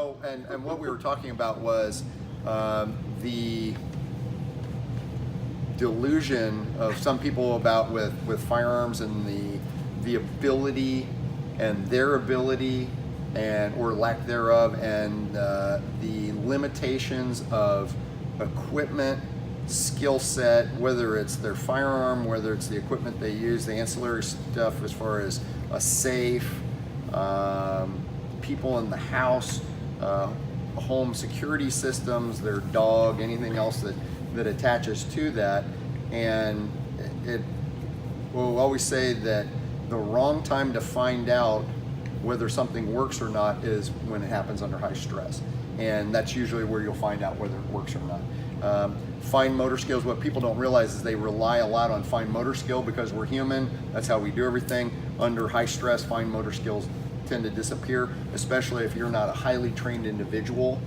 So, and what we were talking about was the delusion of some people about with firearms and the ability and their ability and or lack thereof, and the limitations of equipment, skill set, whether it's their firearm, whether it's the equipment they use, the ancillary stuff as far as a safe, people in the house, home security systems, their dog, anything else that attaches to that. And we'll always say that the wrong time to find out whether something works or not is when it happens under high stress. And that's usually where you'll find out whether it works or not. Fine motor skills, what people don't realize is they rely a lot on fine motor skill because we're human, that's how we do everything. Under high stress, fine motor skills tend to disappear, especially if you're not a highly trained individual.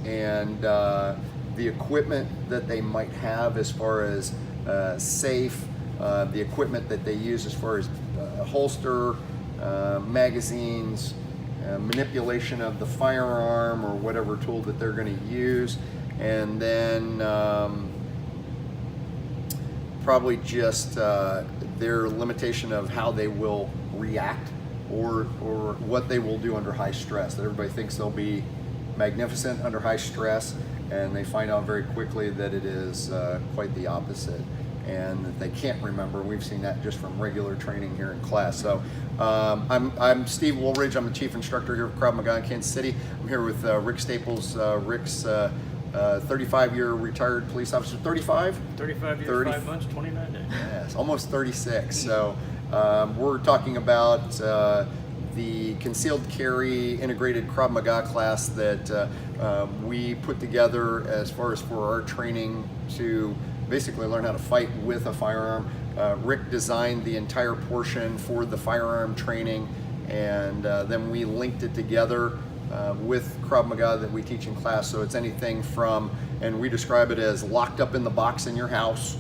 The equipment that they might have as far as safe, the equipment that they use as far as holster, magazines, manipulation of the firearm or whatever tool that they're going to use, and then probably just their limitation of how they will react or what they will do under high stress. That everybody thinks they'll be magnificent under high stress, and they find out very quickly that it is quite the opposite, and that they can't remember. We've seen that just from regular training here in class. So I'm Steve Woolridge. I'm the chief instructor here at Krav Maga in Kansas City. I'm here with Rick Staples. Rick's 35-year retired police officer. 35? 35 years, 5 months, 29 days. Yes, almost 36. So we're talking about the concealed carry integrated Krav Maga class that we put together as far as for our training to basically learn how to fight with a firearm. Rick designed the entire portion for the firearm training, and then we linked it together with Krav Maga that we teach in class. So it's anything from, and we describe it as locked up in the box in your house,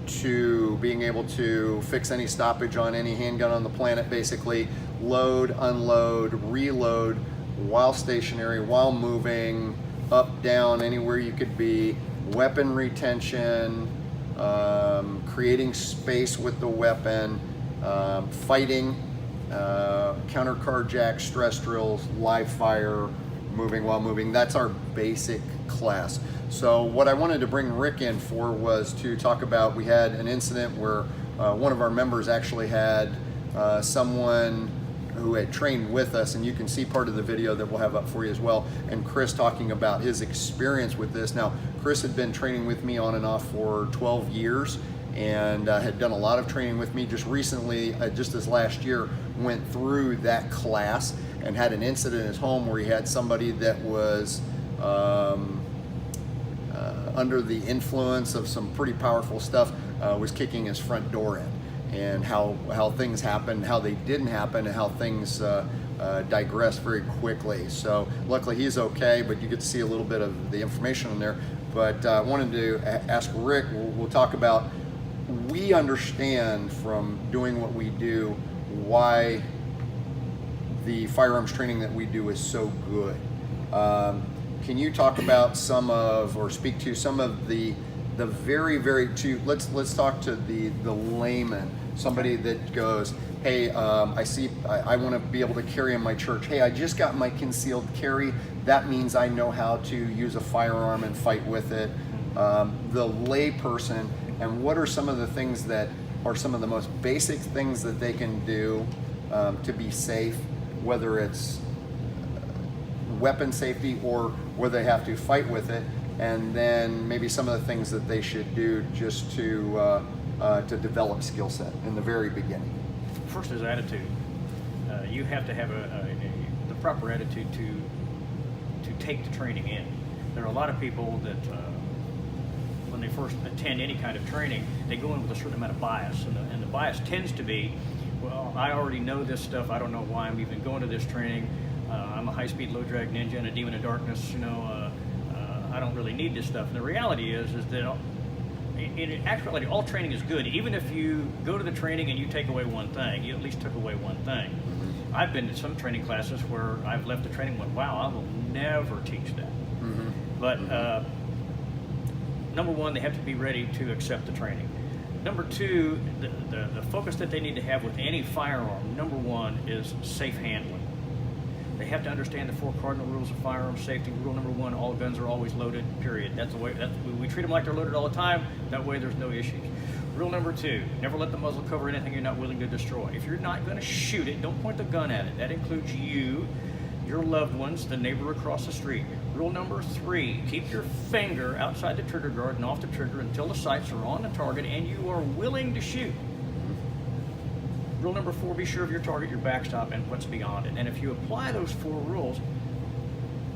to being able to fix any stoppage on any handgun on the planet, basically load, unload, reload while stationary, while moving, up, down, anywhere you could be, weapon retention, creating space with the weapon, fighting, counter carjack, stress drills, live fire, moving while moving. That's our basic class. So what I wanted to bring Rick in for was to talk about, we had an incident where one of our members actually had someone who had trained with us, and you can see part of the video that we'll have up for you as well, and Chris talking about his experience with this. Now, Chris had been training with me on and off for 12 years and had done a lot of training with me. Just recently, just this last year, went through that class and had an incident in his home where he had somebody that was under the influence of some pretty powerful stuff, was kicking his front door in, and how things happened, how they didn't happen, and how things digress very quickly. So luckily he's okay, but you get to see a little bit of the information in there. But I wanted to ask Rick, we'll talk about, we understand from doing what we do why the firearms training that we do is so good. Can you talk about some of, or speak to some of the very, let's talk to the layman, somebody that goes, hey, I want to be able to carry in my church. Hey, I just got my concealed carry. That means I know how to use a firearm and fight with it. The lay person, and what are some of the things that are some of the most basic things that they can do to be safe, whether it's weapon safety or whether they have to fight with it, and then maybe some of the things that they should do just to develop skill set in the very beginning. First is attitude. You have to have the proper attitude to take the training in. There are a lot of people that when they first attend any kind of training, they go in with a certain amount of bias, and the bias tends to be, well, I already know this stuff, I don't know why I'm even going to this training. I'm a high-speed, low-drag ninja and a demon of darkness, I don't really need this stuff. And the reality is that in actuality, all training is good. Even if you go to the training and you take away one thing, you at least took away one thing. I've been to some training classes where I've left the training and went, wow, I will never teach that. But number one, they have to be ready to accept the training. Number two, the focus that they need to have with any firearm, number one, is safe handling. They have to understand the 4 cardinal rules of firearm safety. Rule number one, all guns are always loaded, period. That's the way, we treat them like they're loaded all the time. That way there's no issues. Rule number two, never let the muzzle cover anything you're not willing to destroy. If you're not going to shoot it, don't point the gun at it. That includes you, your loved ones, the neighbor across the street. Rule number three, keep your finger outside the trigger guard and off the trigger until the sights are on the target and you are willing to shoot. Rule number four, be sure of your target, your backstop, and what's beyond it. And if you apply those 4 rules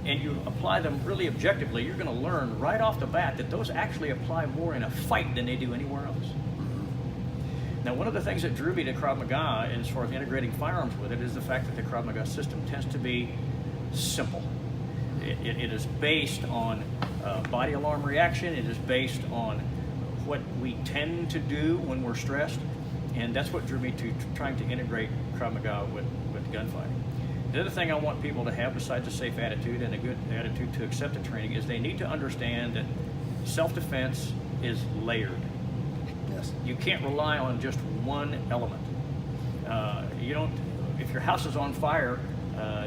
and you apply them really objectively, you're going to learn right off the bat that those actually apply more in a fight than they do anywhere else. Now, one of the things that drew me to Krav Maga as far as integrating firearms with it is the fact that the Krav Maga system tends to be simple. It is based on body alarm reaction. It is based on what we tend to do when we're stressed. And that's what drew me to trying to integrate Krav Maga with gunfighting. The other thing I want people to have, besides a safe attitude and a good attitude to accept the training, is they need to understand that self-defense is layered. Yes. You can't rely on just one element. You don't. If your house is on fire,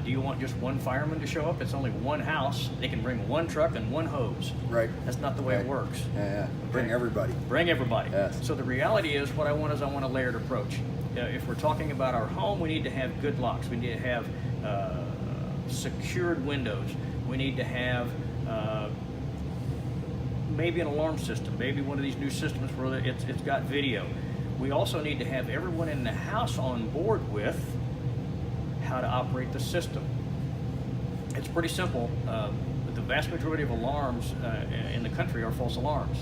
do you want just one fireman to show up? It's only one house. They can bring one truck and one hose. Right. That's not the way it works. Yeah. Bring everybody. Bring everybody. Yes. So the reality is, what I want a layered approach. If we're talking about our home, we need to have good locks. We need to have secured windows. We need to have maybe an alarm system, maybe one of these new systems where it's got video. We also need to have everyone in the house on board with how to operate the system. It's pretty simple. The vast majority of alarms in the country are false alarms.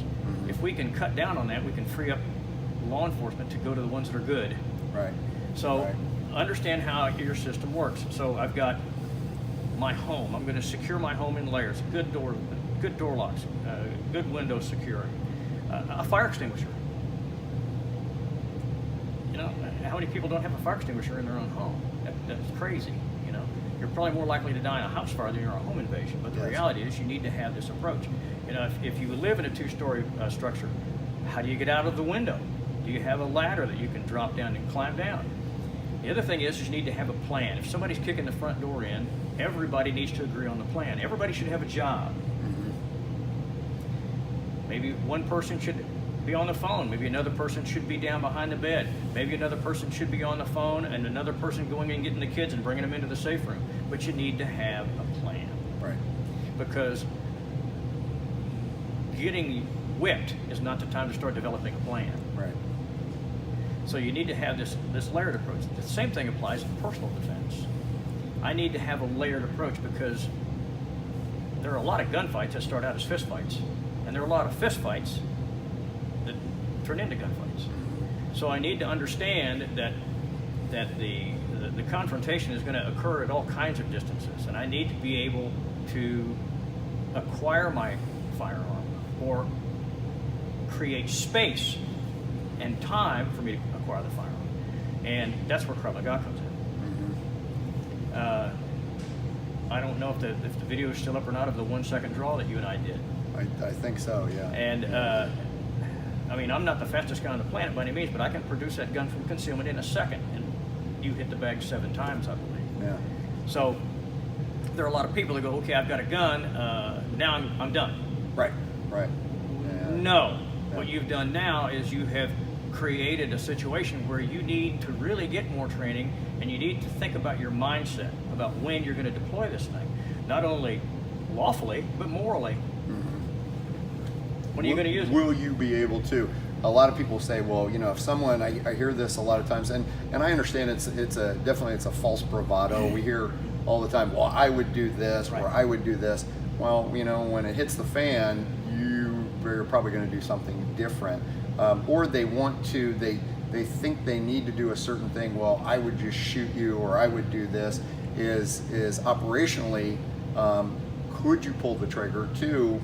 If we can cut down on that, we can free up law enforcement to go to the ones that are good. Right. So understand how your system works. So I've got my home. I'm going to secure my home in layers. Good door locks, good window securing, a fire extinguisher. You know, how many people don't have a fire extinguisher in their own home? That's crazy. You know, you're probably more likely to die in a house fire than you're in a home invasion. But the reality is, you need to have this approach. You know, if you live in a 2-story structure, how do you get out of the window? Do you have a ladder that you can drop down and climb down? The other thing is you need to have a plan. If somebody's kicking the front door in, everybody needs to agree on the plan. Everybody should have a job. Maybe one person should be on the phone. Maybe another person should be down behind the bed. Maybe another person should be on the phone and another person going and getting the kids and bringing them into the safe room. But you need to have a plan. Right. Because getting whipped is not the time to start developing a plan. Right. So you need to have this layered approach. The same thing applies to personal defense. I need to have a layered approach because there are a lot of gunfights that start out as fistfights. And there are a lot of fistfights that turn into gunfights. So I need to understand that the confrontation is going to occur at all kinds of distances, and I need to be able to acquire my firearm or create space and time for me to acquire the firearm. And that's where Krav Maga comes in. I don't know if the video is still up or not of the 1-second draw that you and I did. I think so, yeah. And I mean, I'm not the fastest guy on the planet by any means, but I can produce that gun from concealment in a second, and you hit the bag 7 times, I believe. Yeah. So there are a lot of people that go, okay, I've got a gun, now I'm done. Right. Right. Yeah. No. Yeah. What you've done now is you have created a situation where you need to really get more training, and you need to think about your mindset, about when you're going to deploy this thing. Not only lawfully, but morally. When are you going to use it? Will you be able to? A lot of people say, well, you know, if someone, I hear this a lot of times, and I understand it's definitely a false bravado. We hear all the time, well, I would do this, or I would do this. Well, you know, when it hits the fan, you're probably going to do something different. Or they want to, they think they need to do a certain thing. Well, I would just shoot you, or I would do this. Is operationally, could you pull the trigger? 2,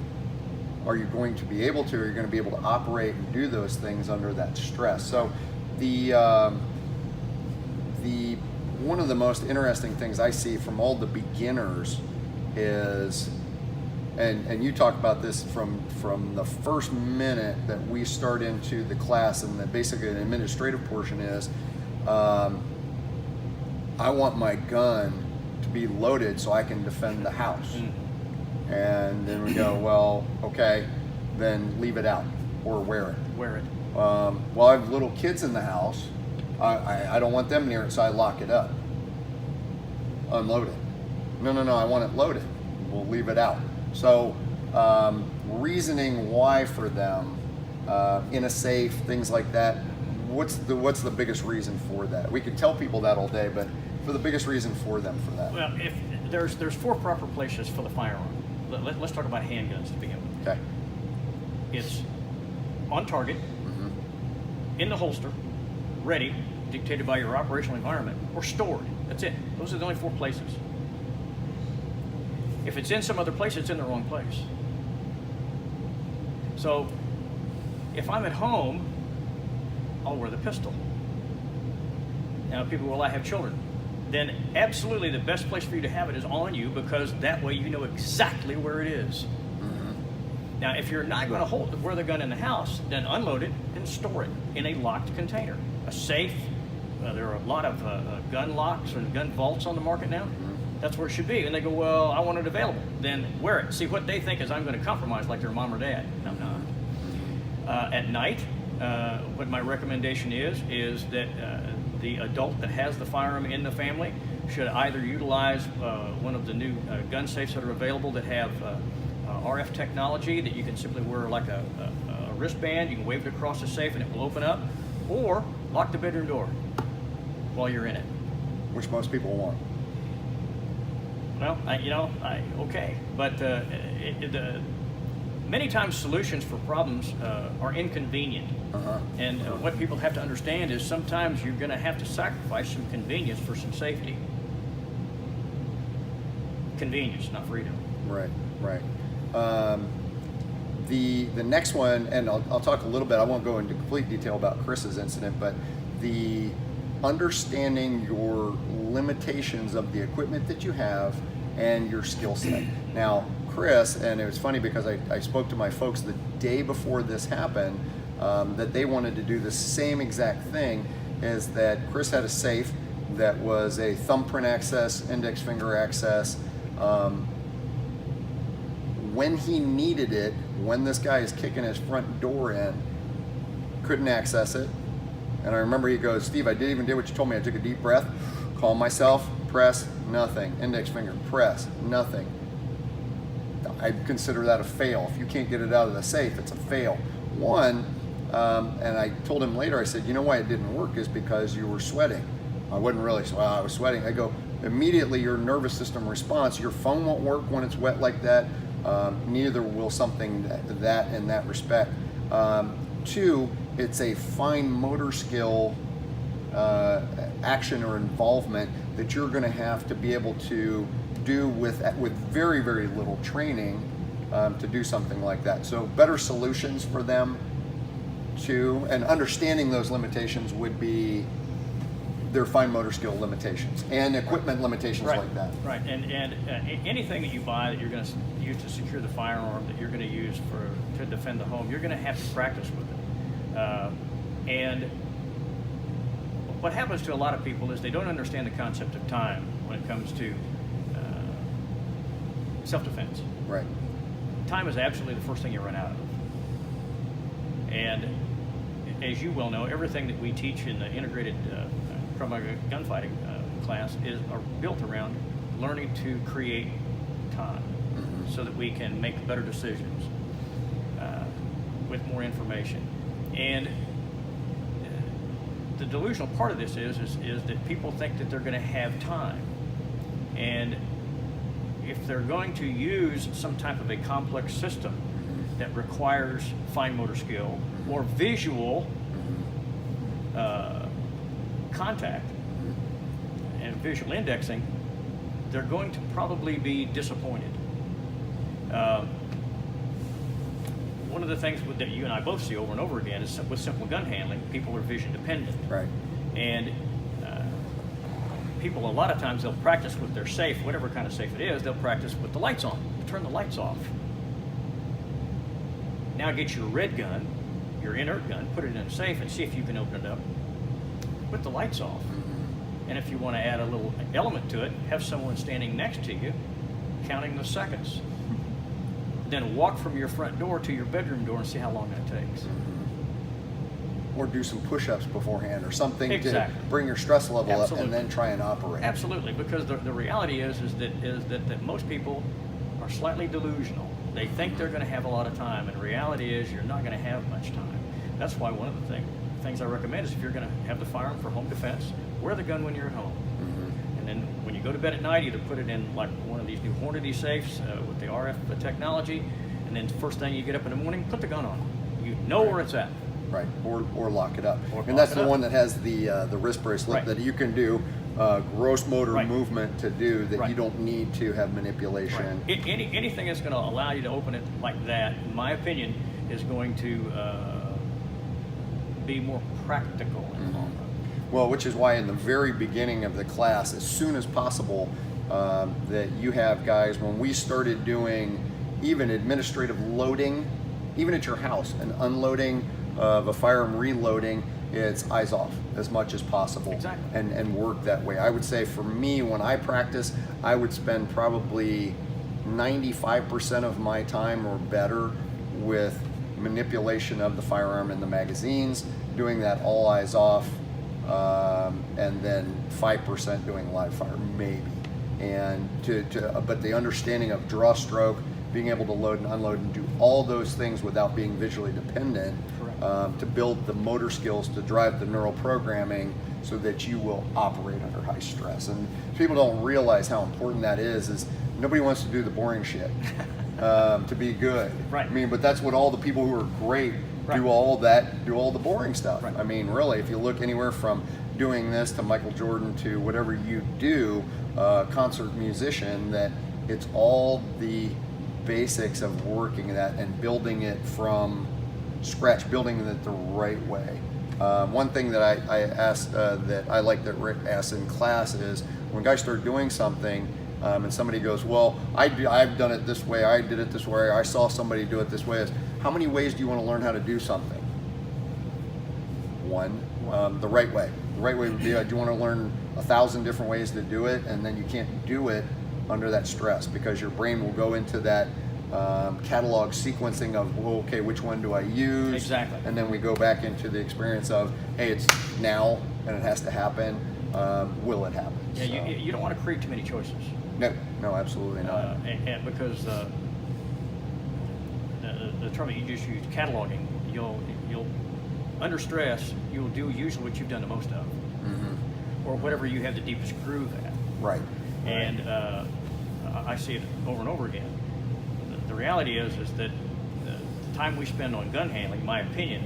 are you going to be able to? Are you going to be able to operate and do those things under that stress? So the one of the most interesting things I see from all the beginners is, and you talk about this from the first minute that we start into the class, and the basically an administrative portion is, I want my gun to be loaded so I can defend the house. And then we go, well, okay, then leave it out or wear it. Wear it. Well, I have little kids in the house. I don't want them near it, so I lock it up. Unload it. No, I want it loaded. We'll leave it out. So reasoning why for them in a safe, things like that. What's the biggest reason for that? We could tell people that all day, but for the biggest reason for them for that. Well, if there's 4 proper places for the firearm. Let's talk about handguns to begin with. Okay. It's on target, in the holster, ready, dictated by your operational environment, or stored. That's it. Those are the only 4 places. If it's in some other place, it's in the wrong place. So if I'm at home, I'll wear the pistol. Now people, well, I have children. Then absolutely the best place for you to have it is on you, because that way you know exactly where it is. Now, if you're not going to wear the gun in the house, then unload it and store it in a locked container. A safe, there are a lot of gun locks and gun vaults on the market now. That's where it should be. And they go, well, I want it available. Then wear it. See, what they think is I'm going to compromise like their mom or dad. No, I'm not. At night, what my recommendation is that the adult that has the firearm in the family should either utilize one of the new gun safes that are available that have RF technology that you can simply wear like a wristband. You can wave it across the safe and it will open up, or lock the bedroom door while you're in it. Which most people want. Well, okay, but many times solutions for problems are inconvenient. And what people have to understand is sometimes you're going to have to sacrifice some convenience for some safety. Convenience, not freedom. Right. The next one, and I'll talk a little bit, I won't go into complete detail about Chris's incident, but the understanding your limitations of the equipment that you have and your skill set. Now, Chris, and it was funny because I spoke to my folks the day before this happened, that they wanted to do the same exact thing, is that Chris had a safe that was a thumbprint access, index finger access. When he needed it, when this guy is kicking his front door in, couldn't access it. And I remember he goes, Steve, I didn't even do what you told me. I took a deep breath, calmed myself, press, nothing. Index finger, press, nothing. I consider that a fail. If you can't get it out of the safe, it's a fail. One, and I told him later, I said, you know why it didn't work is because you were sweating. I wasn't really, I was sweating. I go, immediately your nervous system response, your phone won't work when it's wet like that. Neither will something that in that respect. 2, it's a fine motor skill action or involvement that you're going to have to be able to do with very, very little training to do something like that. So better solutions for them too, and understanding those limitations would be their fine motor skill limitations and equipment limitations like that. Right, and anything that you buy that you're going to use to secure the firearm, that you're going to use to defend the home, you're going to have to practice with it. And what happens to a lot of people is they don't understand the concept of time when it comes to self-defense. Right. Time is absolutely the first thing you run out of. And as you well know, everything that we teach in the Integrated Krav Maga gunfighting class are built around learning to create time so that we can make better decisions with more information. And the delusional part of this is that people think that they're going to have time. And if they're going to use some type of a complex system that requires fine motor skill or visual contact and visual indexing, they're going to probably be disappointed. One of the things that you and I both see over and over again is with simple gun handling, people are vision dependent. Right. And people, a lot of times they'll practice with their safe, whatever kind of safe it is, they'll practice with the lights on. Turn the lights off. Now get your red gun, your inert gun, put it in a safe and see if you can open it up. Put the lights off. And if you want to add a little element to it, have someone standing next to you counting the seconds. Then walk from your front door to your bedroom door and see how long that takes. Or do some push-ups beforehand or something Exactly. to bring your stress level Absolutely. up and then try and operate. Absolutely, because the reality is that most people are slightly delusional. They think they're going to have a lot of time, and reality is you're not going to have much time. That's why one of the things I recommend is if you're going to have the firearm for home defense, wear the gun when you're at home. And then when you go to bed at night, either put it in like one of these new Hornady safes with the RF technology, and then first thing you get up in the morning, put the gun on. You know where it's at. Right, or lock it up. Or And that's lock it the up. one that has the wrist bracelet Right. that you can do gross motor Right. movement to do that Right. you don't need to have manipulation. Anything that's going to allow you to open it like that, in my opinion, is going to be more practical in the long run. Well, which is why in the very beginning of the class, as soon as possible, that you have guys, when we started doing even administrative loading, even at your house, and unloading of a firearm, reloading, it's eyes off as much as possible. Exactly. And work that way. I would say for me, when I practice, I would spend probably 95% of my time or better with manipulation of the firearm and the magazines, doing that all eyes off, and then 5% doing live fire, maybe. And but the understanding of draw stroke, being able to load and unload and do all those things without being visually dependent, to build the motor skills to drive the neural programming so that you will operate under high stress. And people don't realize how important that is nobody wants to do the boring shit to be good. Right. I mean, but that's what all the people who are great Right. do all the boring stuff. Right. I mean, really, if you look anywhere from doing this to Michael Jordan to whatever you do, concert musician, that it's all the basics of working that and building it from scratch, building it the right way. One thing that I asked that I like that Rick asked in class is when guys start doing something and somebody goes, well, I've done it this way, I did it this way, I saw somebody do it this way, is how many ways do you want to learn how to do something? One. The right way. The right way would be, do you want to learn 1,000 different ways to do it, and then you can't do it under that stress because your brain will go into that catalog sequencing of, well, okay, which one do I use? Exactly. And then we go back into the experience of, hey, it's now and it has to happen. Will it happen? Yeah, So, you don't want to create too many choices. no, absolutely not. And because the term that you just used, cataloging, you'll under stress, you'll do usually what you've done the most of, or whatever you have the deepest groove at. Right. And I see it over and over again. The reality is that the time we spend on gun handling, in my opinion,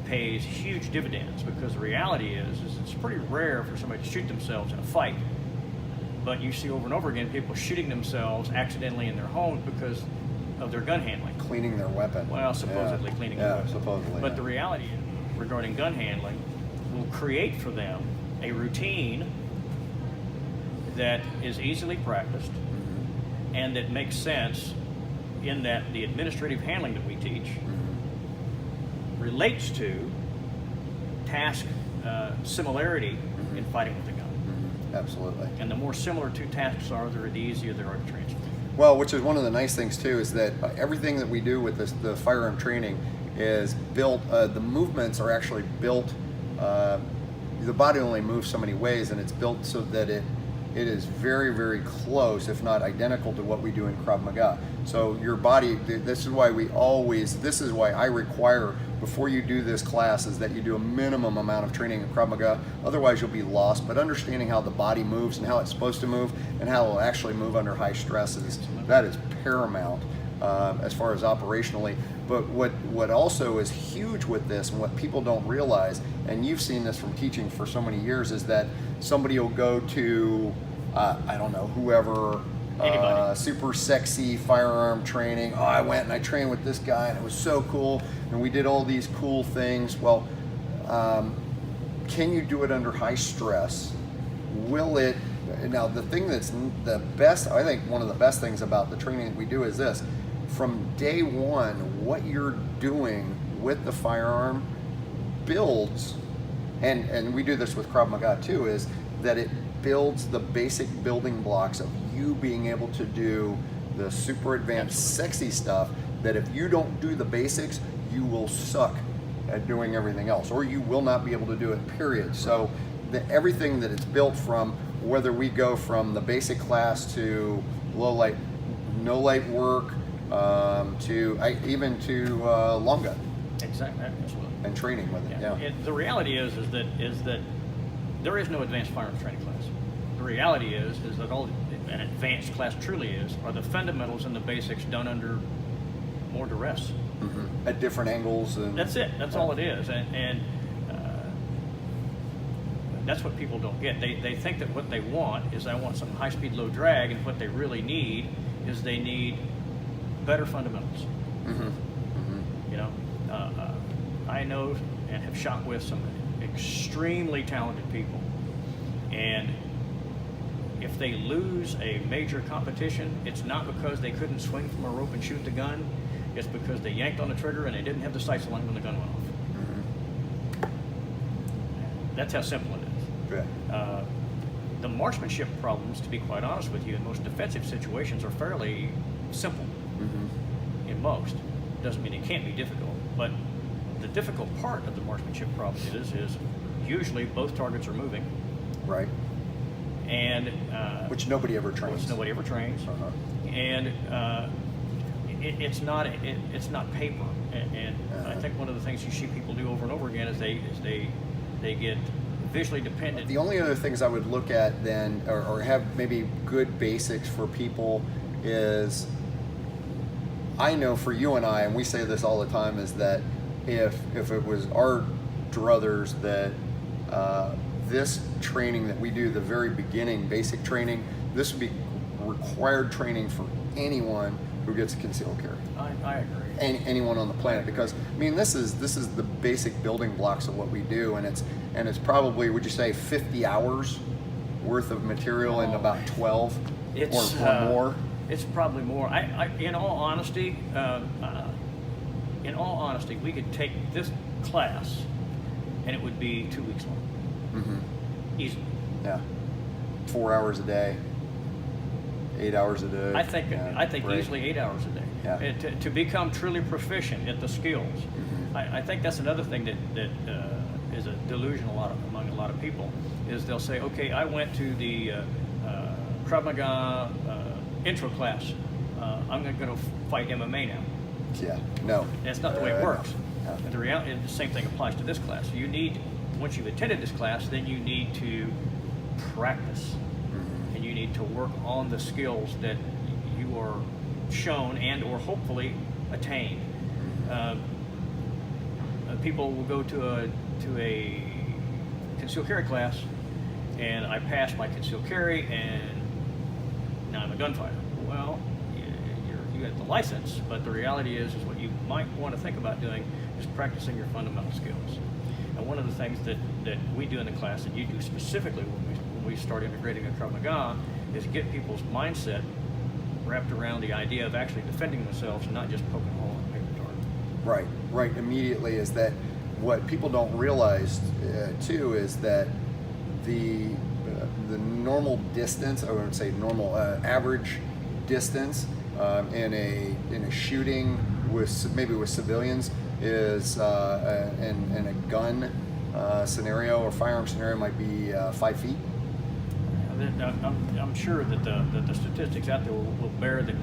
pays huge dividends, because the reality is it's pretty rare for somebody to shoot themselves in a fight. But you see over and over again people shooting themselves accidentally in their homes because of their gun handling. Cleaning their weapon. Well, supposedly cleaning their weapon. Supposedly. But the reality is, regarding gun handling, will create for them a routine that is easily practiced and that makes sense, in that the administrative handling that we teach relates to task similarity in fighting with a gun. Absolutely. And the more similar two tasks are, the easier they are to transfer. Well, which is one of the nice things too, is that everything that we do with the firearm training is built, the movements are actually built, the body only moves so many ways, and it's built so that it is very, very close, if not identical, to what we do in Krav Maga. So your body, this is why I require, before you do this class, is that you do a minimum amount of training in Krav Maga, otherwise you'll be lost. But understanding how the body moves and how it's supposed to move and how it'll actually move under high stresses, that is paramount as far as operationally. But what also is huge with this, and what people don't realize, and you've seen this from teaching for so many years, is that somebody will go to, I don't know, whoever, super sexy firearm training. Oh, I went and I trained with this guy and it was so cool and we did all these cool things. Well, can you do it under high stress? Will it Now, the thing that's the best, I think one of the best things about the training that we do is this. From day one, what you're doing with the firearm builds, and we do this with Krav Maga too, is that it builds the basic building blocks of you being able to do the super advanced, sexy stuff that if you don't do the basics, you will suck at doing everything else, or you will not be able to do it, period. So everything that it's built from, whether we go from the basic class to low light, no light work, even to long gun. Exactly. Absolutely. And training with it. Yeah. The reality is that there is no advanced firearms training class. The reality is that all an advanced class truly is are the fundamentals and the basics done under more duress. Mm-hmm. At different angles. And that's it. That's all it is. And that's what people don't get. They think that what they want is I want some high-speed, low drag, and what they really need is they need better fundamentals. Mm-hmm. Mm-hmm. You know, I know and have shot with some extremely talented people, and if they lose a major competition, it's not because they couldn't swing from a rope and shoot the gun. It's because they yanked on the trigger and they didn't have the sights aligned when the gun went off. Mm-hmm. That's how simple it is. Yeah. The marksmanship problems, to be quite honest with you, in most defensive situations are fairly simple. Mm-hmm. In most. Doesn't mean it can't be difficult, but the difficult part of the marksmanship problem is usually both targets are moving. Right. And which nobody ever trains. Uh-huh. And it's not paper. And I think one of the things you see people do over and over again is they get visually dependent. The only other things I would look at then, or have maybe good basics for people, is I know for you and I, and we say this all the time, is that if it was our druthers that this training that we do, the very beginning, basic training, this would be required training for anyone who gets a concealed carry. I agree. Anyone on the planet, because I mean this is the basic building blocks of what we do, and it's probably, would you say, 50 hours worth of material in about 12 or more? It's probably more. In all honesty, we could take this class and it would be 2 weeks long. Mm-hmm. Easily. Yeah. 4 hours a day, 8 hours a day. I think break. Easily 8 hours a day. Yeah. To become truly proficient at the skills. Mm-hmm. I think that's another thing that is a delusion among a lot of people, is they'll say, okay, I went to the Krav Maga intro class. I'm going to fight MMA now. Yeah. No. That's not the way it works. No. And the reality, the same thing applies to this class. You need, once you've attended this class, then you need to practice, mm-hmm. and you need to work on the skills that you are shown and or hopefully attain. People will go to a concealed carry class, and I passed my concealed carry, and now I'm a gunfighter. Well, you got the license, but the reality is what you might want to think about doing is practicing your fundamental skills. And one of the things that we do in the class, and you do specifically when we start integrating a Krav Maga, is get people's mindset wrapped around the idea of actually defending themselves and not just poking a hole in a paper target. Right. Immediately is that what people don't realize too is that the normal distance, I wouldn't say normal, average distance in a shooting with civilians is in a gun scenario or firearm scenario might be 5 feet. I'm sure that the statistics out there will bear that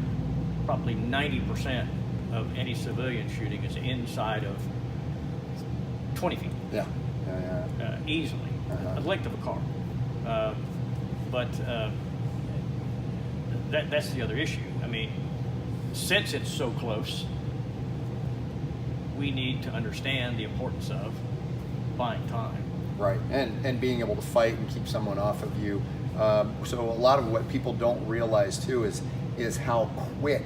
probably 90% of any civilian shooting is inside of 20 feet. Yeah. Easily, Uh-huh. the length of a car. But that's the other issue. I mean, since it's so close, we need to understand the importance of buying time. Right, and being able to fight and keep someone off of you. So a lot of what people don't realize too is how quick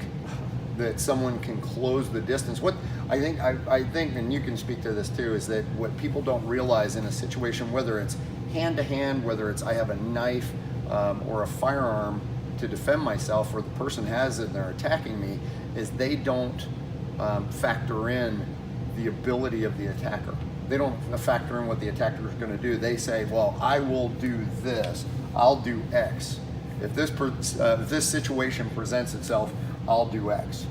that someone can close the distance. What I think, and you can speak to this too, is that what people don't realize in a situation, whether it's hand to hand, whether it's I have a knife, or a firearm to defend myself, or the person has it and they're attacking me, is they don't factor in the ability of the attacker. They don't factor in what the attacker is going to do. They say, well, I will do this, I'll do X. If this situation presents itself, I'll do X.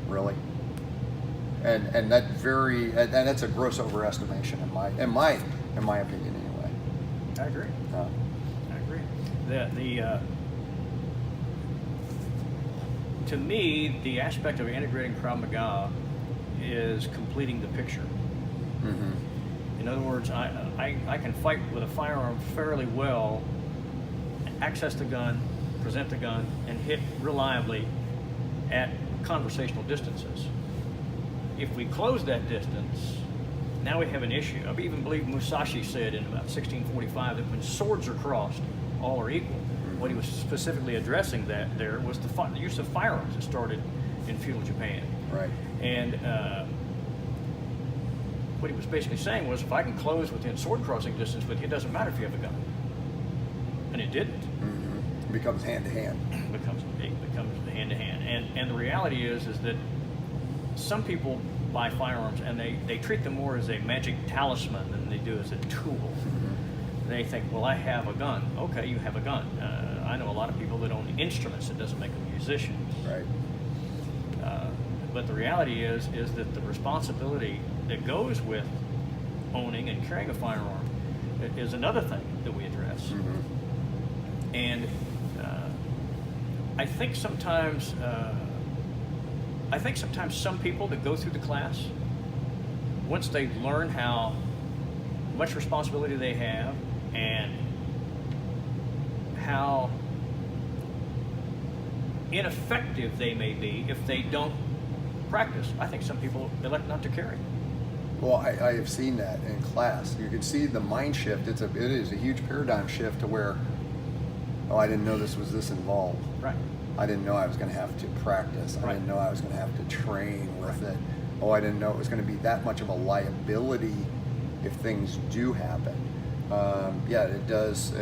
Really? And that's a gross overestimation in my opinion anyway. I agree. I agree. To me, the aspect of integrating Krav Maga is completing the picture. Mm-hmm. In other words, I can fight with a firearm fairly well, access the gun, present the gun, and hit reliably at conversational distances. If we close that distance, now we have an issue. I even believe Musashi said in about 1645 that when swords are crossed, all are equal. What he was specifically addressing there was the use of firearms that started in feudal Japan. Right. And what he was basically saying was, if I can close within sword crossing distance with you, it doesn't matter if you have a gun. And it didn't. Mm-hmm. It becomes hand to hand. It becomes hand to hand. And the reality is that some people buy firearms and they treat them more as a magic talisman than they do as a tool. Mm-hmm. They think, well, I have a gun. Okay, you have a gun. I know a lot of people that own instruments. It doesn't make them musicians. Right. But the reality is that the responsibility that goes with owning and carrying a firearm is another thing that we address. Mm-hmm. And I think sometimes some people that go through the class, once they learn how much responsibility they have and how ineffective they may be if they don't practice, I think some people elect not to carry. Well, I have seen that in class. You can see the mind shift. It is a huge paradigm shift to where, oh, I didn't know this was this involved. Right. I didn't know I was going to have to practice. I didn't know I was going to have to train with it. Oh, I didn't know it was going to be that much of a liability if things do happen. Yeah, it does.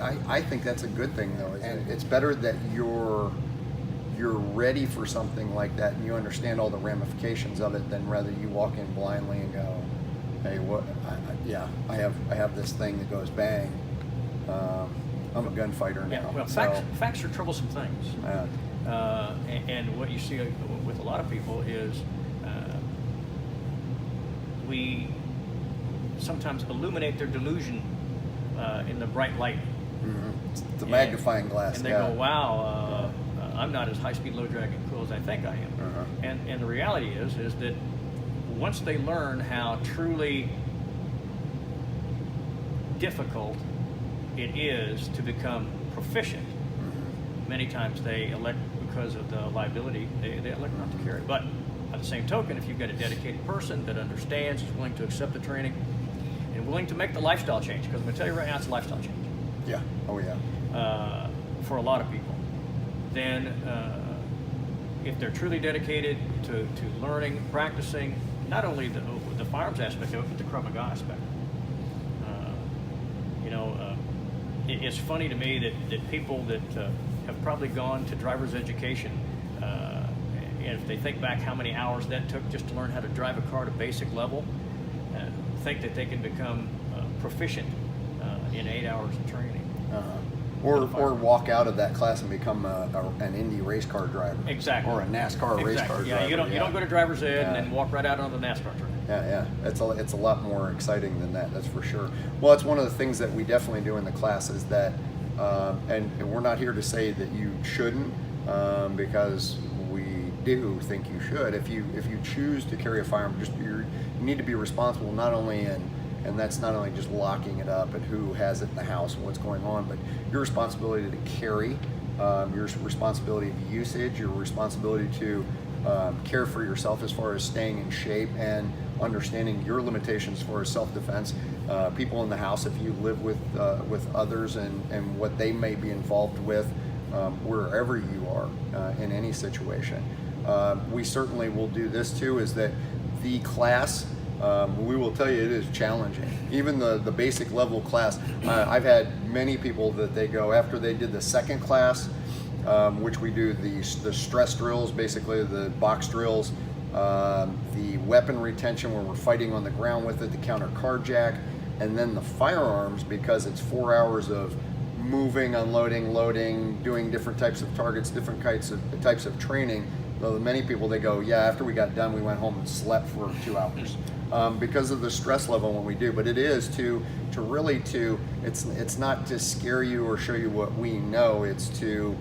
I think that's a good thing, though. And it's better that you're ready for something like that and you understand all the ramifications of it than rather you walk in blindly and go, hey, what? I have this thing that goes bang. I'm a gunfighter now. Yeah, well, facts are troublesome things. And what you see with a lot of people is we sometimes illuminate their delusion in the bright light. Mm-hmm. It's the magnifying glass. And they go, wow, I'm not as high-speed, low-drag and cool as I think I am. Uh-huh. And the reality is that once they learn how truly difficult it is to become proficient, many times they elect, because of the liability, they elect not to carry. But by the same token, if you've got a dedicated person that understands, is willing to accept the training, and willing to make the lifestyle change, because I'm going to tell you right now, it's a lifestyle change. Yeah. Oh, yeah. For a lot of people, then if they're truly dedicated to learning, practicing, not only the firearms aspect of it, but the Krav Maga aspect. It's funny to me that people that have probably gone to driver's education, and if they think back how many hours that took just to learn how to drive a car at a basic level, think that they can become proficient in 8 hours of training. Or walk out of that class and become an Indy race car driver. Exactly. Or a NASCAR race car driver. You don't go to driver's ed and then walk right out on the NASCAR track. Yeah. It's a lot more exciting than that. That's for sure. Well, it's one of the things that we definitely do in the class is that, and we're not here to say that you shouldn't, because we do think you should. If you choose to carry a firearm, you need to be responsible not only and that's not only just locking it up and who has it in the house and what's going on, but your responsibility to carry, your responsibility of usage, your responsibility to care for yourself as far as staying in shape and understanding your limitations as far as self-defense. People in the house, if you live with others and what they may be involved with, wherever you are in any situation. We certainly will do this too, is that the class we will tell you it is challenging. Even the basic level class, I've had many people that they go after they did the second class, which we do the stress drills, basically the box drills, the weapon retention where we're fighting on the ground with it, the counter carjack, and then the firearms, because it's 4 hours of moving, unloading, loading, doing different types of targets, different types of training. Though many people, they go, yeah, after we got done, we went home and slept for 2 hours because of the stress level when we do. But it is to really it's not to scare you or show you what we know. It's to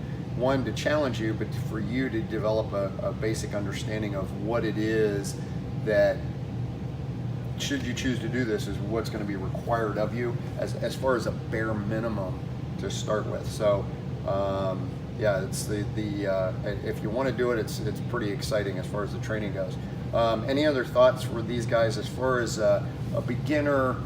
challenge you, but for you to develop a basic understanding of what it is that, should you choose to do this, is what's going to be required of you as far as a bare minimum to start with. So yeah, it's if you want to do it, it's pretty exciting as far as the training goes. Any other thoughts for these guys as far as a beginner?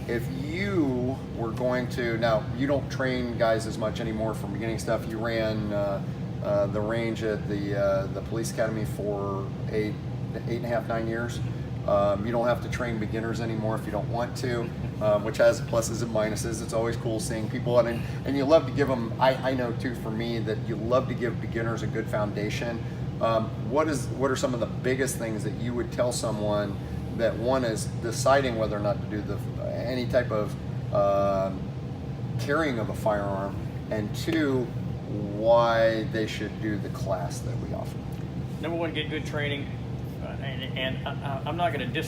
If you were going to, now you don't train guys as much anymore from beginning stuff. You ran the range at the police academy for 8.5, 9 years. You don't have to train beginners anymore if you don't want to, which has pluses and minuses. It's always cool seeing people, and you love to give them, I know too for me that you love to give beginners a good foundation. What are some of the biggest things that you would tell someone that, one, is deciding whether or not to do any type of carrying of a firearm, and two, why they should do the class that we offer? Number one, get good training. And I'm not going to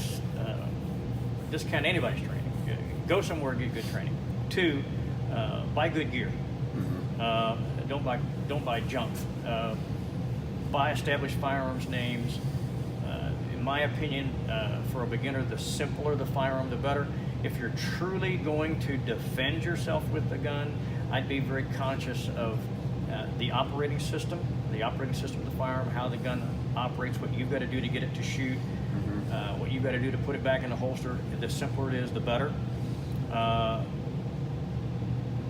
discount anybody's training. Go somewhere and get good training. Two, buy good gear. Mm-hmm. Don't buy junk. Buy established firearms names. In my opinion, for a beginner, the simpler the firearm, the better. If you're truly going to defend yourself with the gun, I'd be very conscious of the operating system of the firearm, how the gun operates, what you've got to do to get it to shoot, what you've got to do to put it back in the holster. The simpler it is, the better.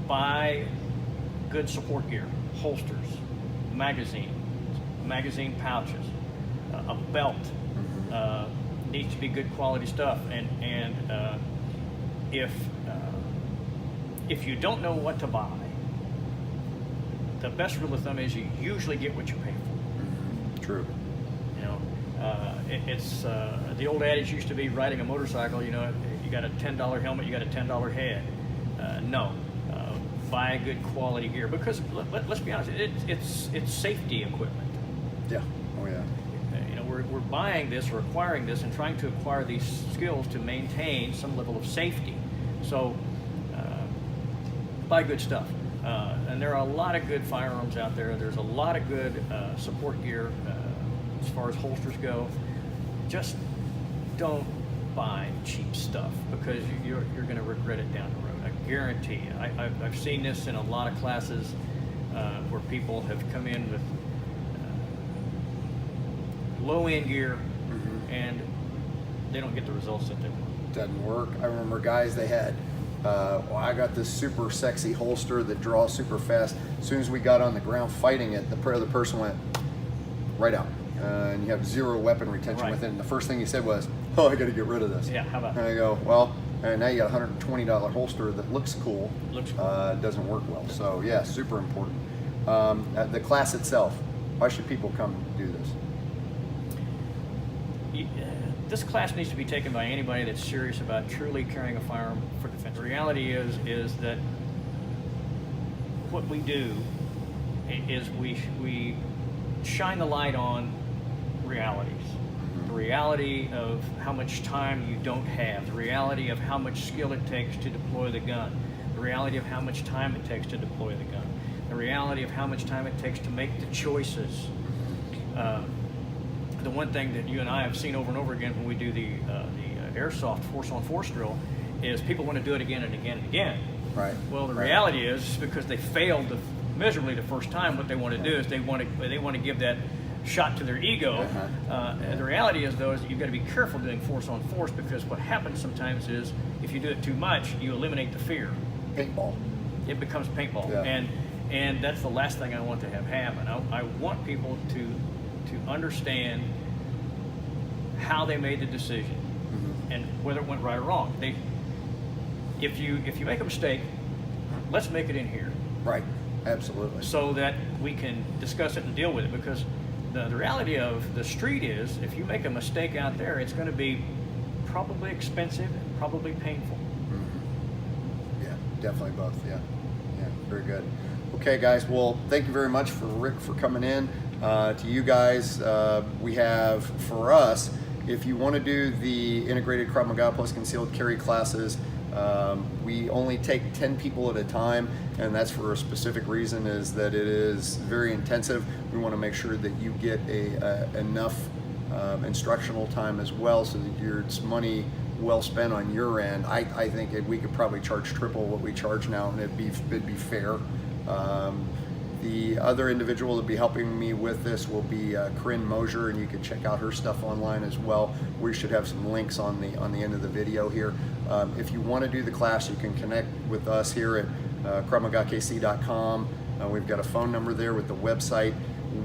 Buy good support gear, holsters, magazine pouches, a belt. Needs to be good quality stuff. And if you don't know what to buy, the best rule of thumb is you usually get what you pay for. True. You know, it's the old adage used to be, riding a motorcycle, you know, you got a $10 helmet, you got a $10 head. No, buy good quality gear, because let's be honest, it's safety equipment. Yeah. Oh yeah. You know, we're buying this or acquiring this and trying to acquire these skills to maintain some level of safety. So buy good stuff. And there are a lot of good firearms out there. There's a lot of good support gear as far as holsters go. Just don't buy cheap stuff, because you're going to regret it down the road. I guarantee you. I've seen this in a lot of classes where people have come in with low-end gear, and they don't get the results that they want. Doesn't work. I remember guys, they had, I got this super sexy holster that draws super fast. As soon as we got on the ground fighting it, the person went right out. And you have zero weapon retention with it. And the first thing he said was, oh, I got to get rid of this. Yeah, how about that? And I go, well, and now you got a $120 holster that looks cool. Doesn't work well. So yeah, super important. The class itself, why should people come do this? This class needs to be taken by anybody that's serious about truly carrying a firearm for defense. The reality is that what we do is we shine the light on realities. The reality of how much time you don't have, the reality of how much skill it takes to deploy the gun, the reality of how much time it takes to deploy the gun, the reality of how much time it takes to make the choices. The one thing that you and I have seen over and over again when we do the airsoft force-on-force drill is people want to do it again and again and again. Right. Well, the reality is, because they failed miserably the first time, what they want to do is they want to give that shot to their ego. The reality is, though, is that you've got to be careful doing force-on-force, because what happens sometimes is, if you do it too much, you eliminate the fear. Paintball. It becomes paintball. Yeah. And that's the last thing I want to have happen. I want people to understand how they made the decision. and whether it went right or wrong. If you make a mistake, let's make it in here. Right, absolutely. So that we can discuss it and deal with it, because the reality of the street is, if you make a mistake out there, it's going to be probably expensive and probably painful. Yeah, definitely both. Yeah, very good. Okay, guys. Well, thank you very much for Rick for coming in. To you guys, we have for us, if you want to do the Integrated Krav Maga plus concealed carry classes, we only take 10 people at a time, and that's for a specific reason, is that it is very intensive. We want to make sure that you get enough instructional time as well, so that it's money well spent on your end. I think we could probably charge triple what we charge now, and it'd be fair. The other individual that'll be helping me with this will be Corinne Mosier, and you can check out her stuff online as well. We should have some links on the end of the video here. If you want to do the class, you can connect with us here at KravMagaKC.com. We've got a phone number there with the website.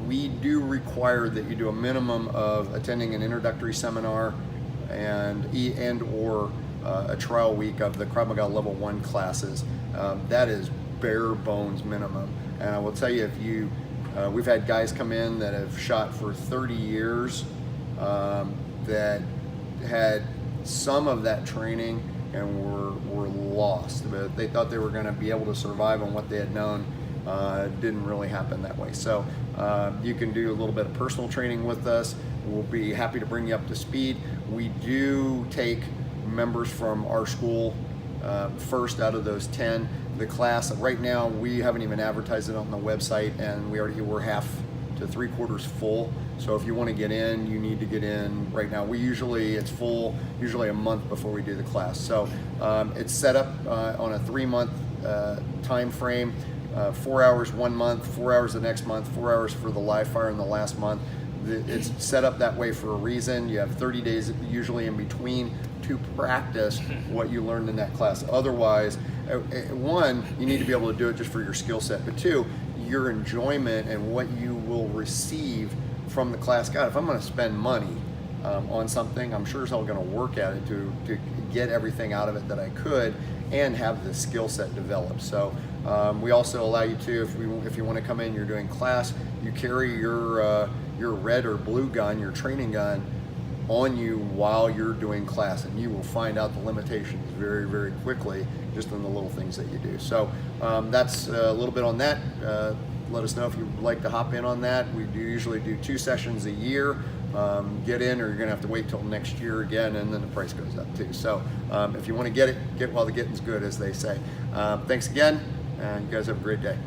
We do require that you do a minimum of attending an introductory seminar and or a trial week of the Krav Maga Level 1 classes. That is bare bones minimum. And I will tell you, we've had guys come in that have shot for 30 years that had some of that training and were lost. But they thought they were going to be able to survive on what they had known. Didn't really happen that way. So you can do a little bit of personal training with us. We'll be happy to bring you up to speed. We do take members from our school first out of those 10. The class right now, we haven't even advertised it on the website, and we're half to 3/4 full. So if you want to get in, you need to get in right now. It's full usually a month before we do the class. So it's set up on a 3-month time frame. 4 hours 1 month, 4 hours the next month, 4 hours for the live fire in the last month. It's set up that way for a reason. You have 30 days usually in between to practice what you learned in that class. Otherwise, one, you need to be able to do it just for your skill set, but two, your enjoyment and what you will receive from the class. God, if I'm going to spend money on something, I'm sure as hell going to work at it to get everything out of it that I could and have the skill set developed. So we also allow you to, if you want to come in, you're doing class, you carry your red or blue gun, your training gun, on you while you're doing class, and you will find out the limitations very, very quickly just in the little things that you do. So that's a little bit on that. Let us know if you'd like to hop in on that. We usually do 2 sessions a year. Get in, or you're gonna have to wait till next year again, and then the price goes up too. So if you want to get while the getting's good, as they say. Thanks again, and you guys have a great day.